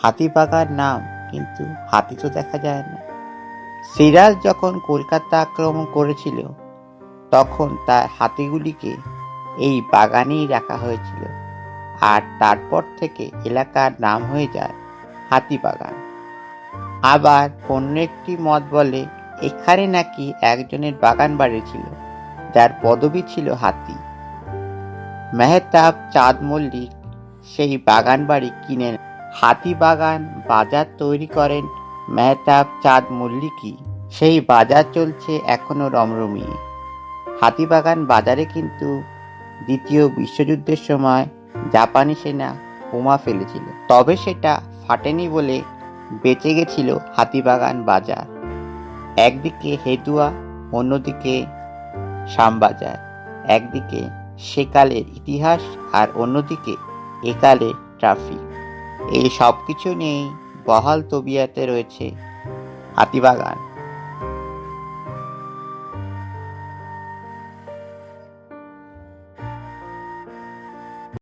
হাতিবাগান নাম, কিন্তু হাতি তো দেখা যায় না। সিরাজ যখন কলকাতা আক্রমণ করেছিল তখন তার হাতিগুলিকে এই বাগানেই রাখা হয়েছিল, আর তারপর থেকে এলাকার নাম হয়ে যায় হাতিবাগান। আবার অন্য একটি মত বলে এখানে নাকি একজনের বাগান বাড়ি ছিল, যার পদবি ছিল হাতি। মেহতাব চাঁদ মল্লিক সেই বাগান বাড়ি কিনে নেন। হাতিবাগান বাজার তৈরি করেন মেহতাব চাঁদ মল্লিকই। সেই বাজার চলছে এখনো রমরমিয়ে। হাতিবাগান বাজারে কিন্তু দ্বিতীয় বিশ্বযুদ্ধের সময় জাপানি সেনা বোমা ফেলেছিল, তবে সেটা ফাটেনি বলে বেঁচে গেছিল হাতিবাগান বাজার। একদিকে হেদুয়া, অন্যদিকে শ্যামবাজার। একদিকে সেকালের ইতিহাস আর অন্যদিকে একালের ট্রাফিক। এই সব কিছু নিয়েই বহাল তবিয়তে রয়েছে হাতিবাগান।